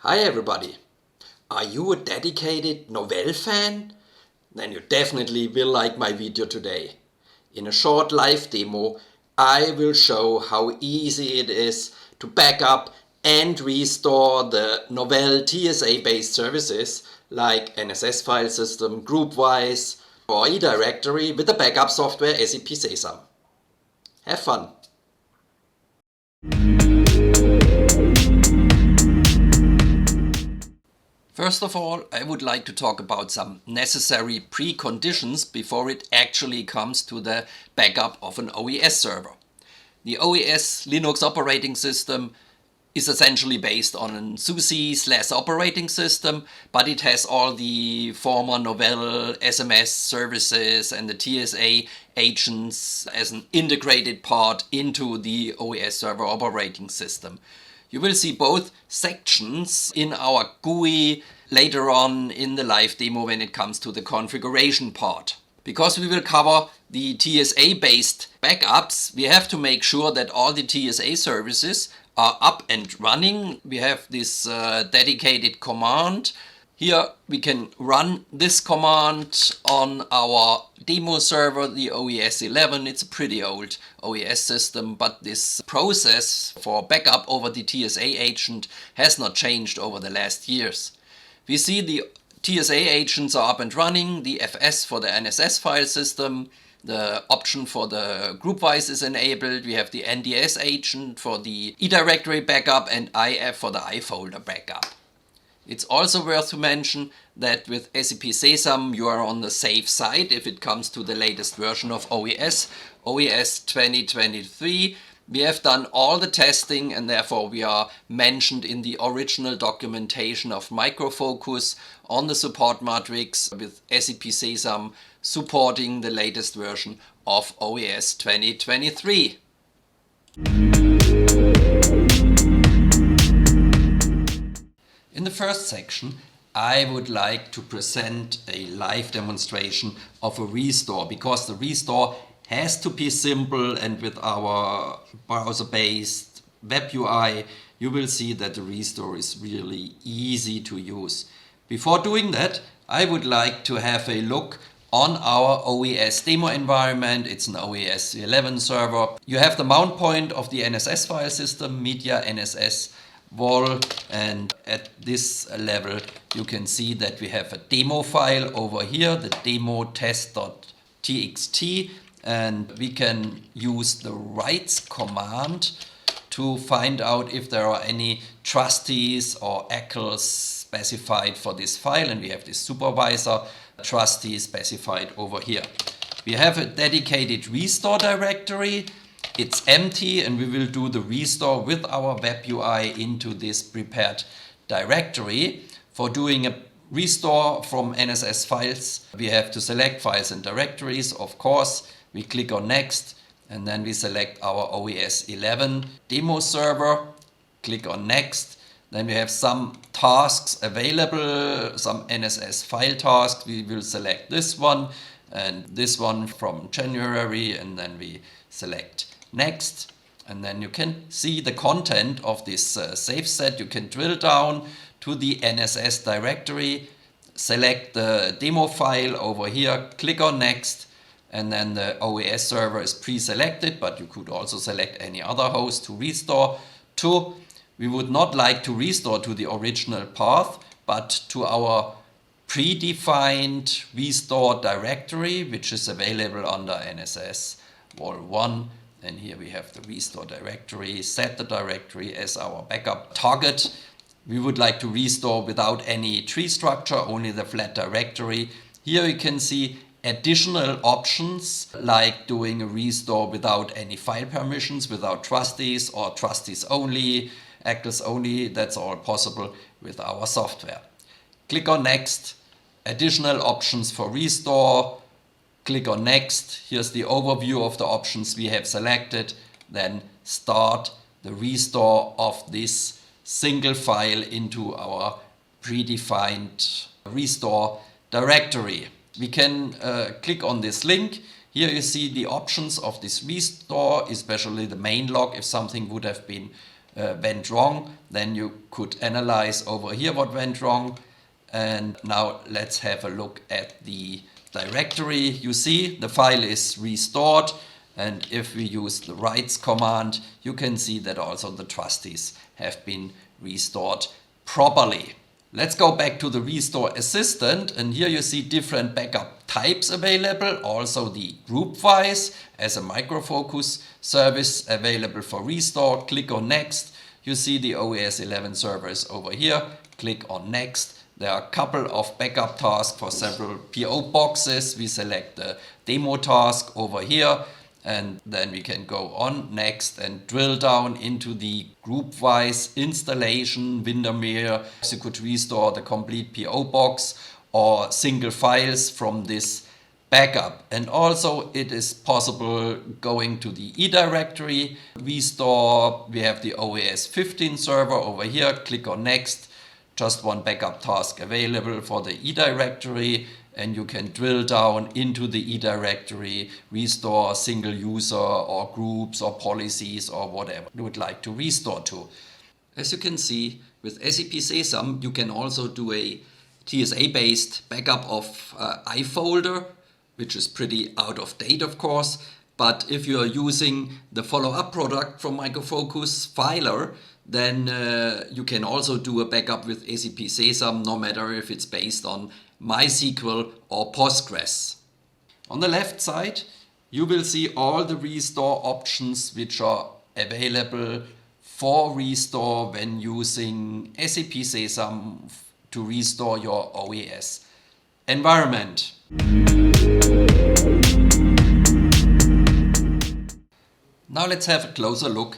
Hi everybody! Are you a dedicated Novell fan? Then you definitely will like my video today. In a short live demo, I will show how easy it is to back up and restore the Novell TSA-based services like NSS file system, Groupwise or eDirectory with the backup software SAP Sesam. Have fun! First of all, I would like to talk about some necessary preconditions before it actually comes to the backup of an OES server. The OES Linux operating system is essentially based on an SUSE operating system, but it has all the former Novell SMS services and the TSA agents as an integrated part into the OES server operating system. You will see both sections in our GUI later on in the live demo when it comes to the configuration part. Because we will cover the TSA-based backups, we have to make sure that all the TSA services are up and running. We have this dedicated command. Here we can run this command on our demo server, the OES 11. It's a pretty old OES system, but this process for backup over the TSA agent has not changed over the last years. We see the TSA agents are up and running, the FS for the NSS file system, the option for the Groupwise is enabled, we have the NDS agent for the eDirectory backup and IF for the iFolder backup. It's also worth to mention that with SAP Sesam you are on the safe side if it comes to the latest version of OES 2023. We have done all the testing and therefore we are mentioned in the original documentation of Micro Focus on the support matrix with SAP Sesam supporting the latest version of OES 2023. In the first section, I would like to present a live demonstration of a restore, because the restore has to be simple, and with our browser-based WebUI, you will see that the restore is really easy to use. Before doing that, I would like to have a look on our OES demo environment. It's an OES 11 server. You have the mount point of the NSS file system, media NSS wall, and at this level you can see that we have a demo file over here, the demo test.txt, and we can use the writes command to find out if there are any trustees or ACLs specified for this file, and we have this supervisor trustee specified over here. We have a dedicated restore directory. It's empty and we will do the restore with our WebUI into this prepared directory. For doing a restore from NSS files, we have to select files and directories, of course. We click on next and then we select our OES 11 demo server, click on next. Then we have some tasks available, some NSS file tasks. We will select this one and this one from January, and then we select next, and then you can see the content of this save set. You can drill down to the NSS directory, select the demo file over here, click on next, and then the OES server is pre-selected, but you could also select any other host to restore to. We would not like to restore to the original path, but to our predefined restore directory, which is available under NSS Wall 1. And here we have the restore directory, set the directory as our backup target. We would like to restore without any tree structure, only the flat directory. Here you can see additional options like doing a restore without any file permissions, without trustees or trustees only, ACLs only. That's all possible with our software. Click on next, additional options for restore. Click on next. Here's the overview of the options we have selected. Then start the restore of this single file into our predefined restore directory. We can click on this link. Here you see the options of this restore, especially the main log if something would have been went wrong. Then you could analyze over here what went wrong. And now let's have a look at the directory. You see the file is restored, and if we use the writes command, you can see that also the trustees have been restored properly. Let's go back to the restore assistant, and here you see different backup types available. Also the Groupwise as a microfocus service available for restore. Click on next. You see the OES 11 servers over here. Click on next. There are a couple of backup tasks for several PO boxes. We select the demo task over here, and then we can go on next and drill down into the Groupwise installation Windermere. So you could restore the complete PO box or single files from this backup. And also it is possible going to the eDirectory restore. We have the OES 15 server over here. Click on next. Just one backup task available for the eDirectory, and you can drill down into the eDirectory, restore single user or groups or policies or whatever you would like to restore to. As you can see, with SAP Sesam, you can also do a TSA-based backup of iFolder, which is pretty out of date, of course. But if you are using the follow-up product from Micro Focus, Filer, then you can also do a backup with SAP Sesam, no matter if it's based on MySQL or Postgres. On the left side, you will see all the restore options which are available for restore when using SAP Sesam to restore your OES environment. Now let's have a closer look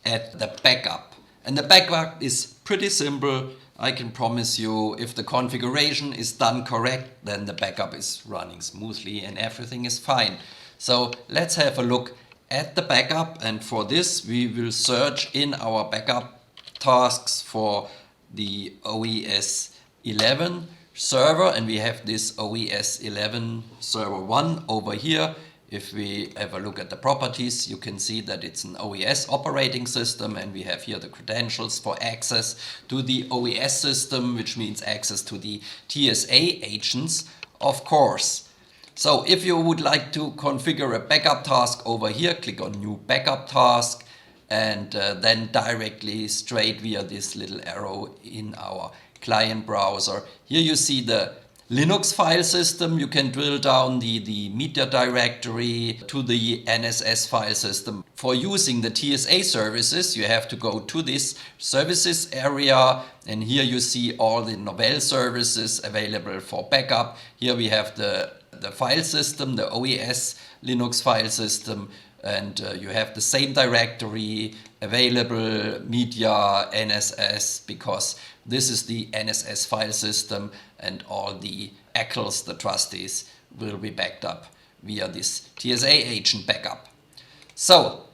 at the backup. And the backup is pretty simple. I can promise you, if the configuration is done correct, then the backup is running smoothly and everything is fine. So let's have a look at the backup, and for this we will search in our backup tasks for the OES 11 server, and we have this OES 11 server 1 over here. If we have a look at the properties, you can see that it's an OES operating system, and we have here the credentials for access to the OES system, which means access to the TSA agents, of course. So if you would like to configure a backup task over here, click on New Backup Task, and then directly straight via this little arrow in our client browser. Here you see the Linux file system. You can drill down the media directory to the NSS file system. For using the TSA services, you have to go to this services area, and here you see all the Novell services available for backup. Here we have the file system, the OES Linux file system, and you have the same directory available, media, NSS, because this is the NSS file system, and all the ACLs, the trustees, will be backed up via this TSA agent backup. So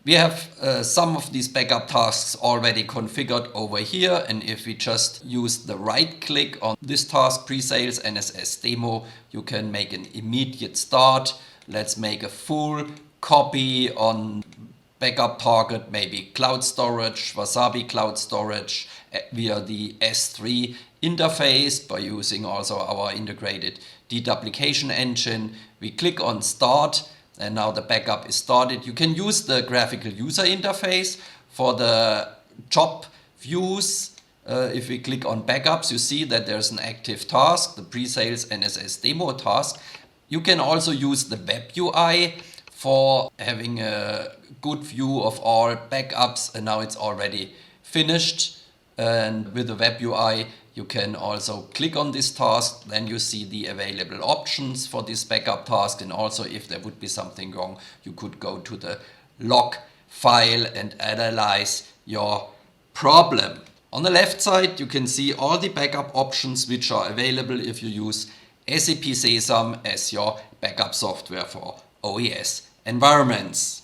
we have some of these backup tasks already configured over here, and if we just use the right click on this task, pre-sales NSS demo, you can make an immediate start. Let's make a full copy on backup target, maybe cloud storage, Wasabi cloud storage, via the S3 interface by using also our integrated deduplication engine. We click on start, and now the backup is started. You can use the graphical user interface for the job views. If we click on backups, you see that there's an active task, the pre-sales NSS demo task. You can also use the WebUI for having a good view of all backups, and now it's already finished. And with the WebUI, you can also click on this task, then you see the available options for this backup task, and also if there would be something wrong, you could go to the log file and analyze your problem. On the left side, you can see all the backup options which are available if you use SAP Sesam as your backup software for OES environments.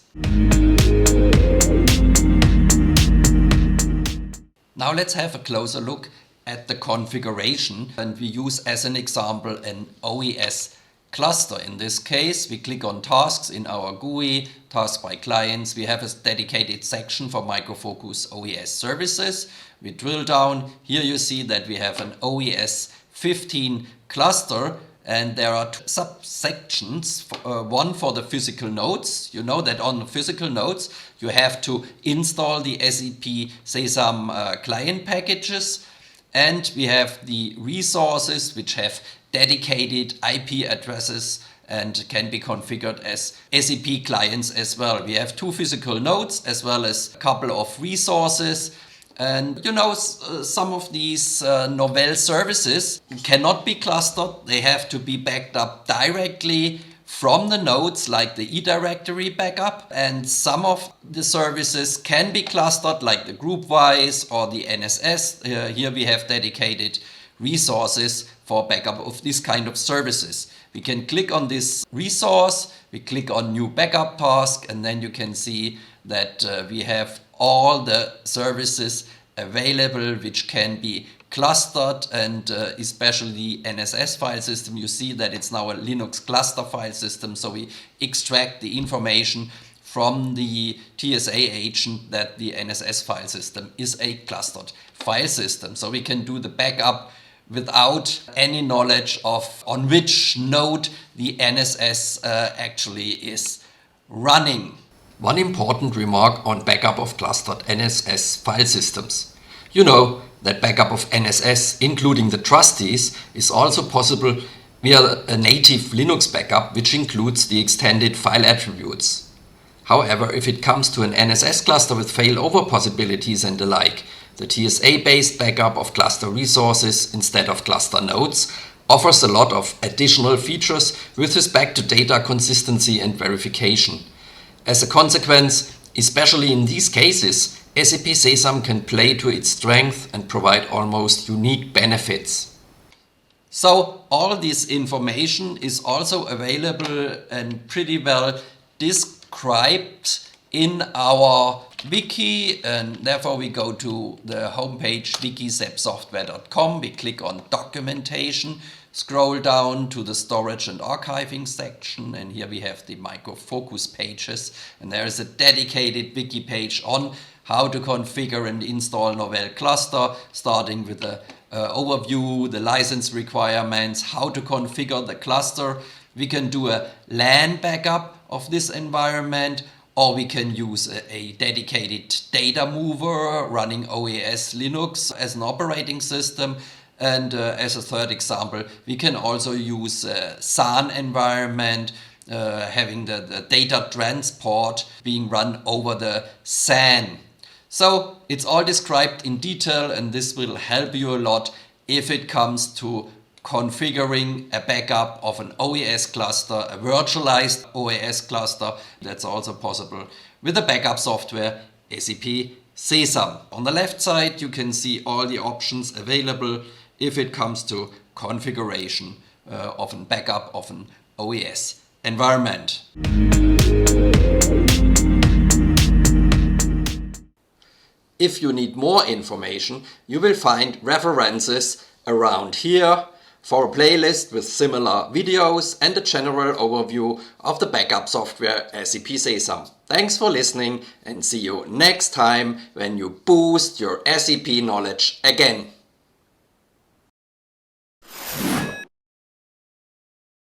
Now let's have a closer look at the configuration, and we use as an example an OES cluster. In this case, we click on tasks in our GUI, tasks by clients. We have a dedicated section for Micro Focus OES services. We drill down. Here you see that we have an OES 15 cluster, and there are two subsections, one for the physical nodes. You know that on the physical nodes you have to install the SAP Sesam client packages, and we have the resources which have dedicated IP addresses and can be configured as SAP clients as well. We have two physical nodes as well as a couple of resources. And you know, some of these Novell services cannot be clustered. They have to be backed up directly from the nodes, like the eDirectory backup. And some of the services can be clustered, like the Groupwise or the NSS. Here we have dedicated resources for backup of this kind of services. We can click on this resource, we click on new backup task, and then you can see that we have all the services available which can be clustered, and especially NSS file system. You see that it's now a Linux cluster file system, so we extract the information from the TSA agent that the NSS file system is a clustered file system. So we can do the backup without any knowledge of on which node the NSS actually is running. One important remark on backup of clustered NSS file systems. You know that backup of NSS, including the trustees, is also possible via a native Linux backup, which includes the extended file attributes. However, if it comes to an NSS cluster with failover possibilities and the like, the TSA-based backup of cluster resources instead of cluster nodes offers a lot of additional features with respect to data consistency and verification. As a consequence, especially in these cases, SAP Sesam can play to its strength and provide almost unique benefits. So all this information is also available and pretty well described in our wiki, and therefore we go to the homepage wiki.sepsoftware.com. We click on documentation, scroll down to the storage and archiving section, and here we have the Micro Focus pages, and there is a dedicated wiki page on how to configure and install Novell Cluster, starting with the overview, the license requirements, how to configure the cluster. We can do a LAN backup of this environment, or we can use a dedicated data mover running OES Linux as an operating system. And as a third example, we can also use a SAN environment, having the data transport being run over the SAN. So it's all described in detail, and this will help you a lot if it comes to configuring a backup of an OES cluster, a virtualized OES cluster. That's also possible with the backup software SAP Sesam. On the left side you can see all the options available if it comes to configuration of a backup of an OES environment. If you need more information, you will find references around here for a playlist with similar videos and a general overview of the backup software SAP Sesam. Thanks for listening, and see you next time when you boost your SAP knowledge again.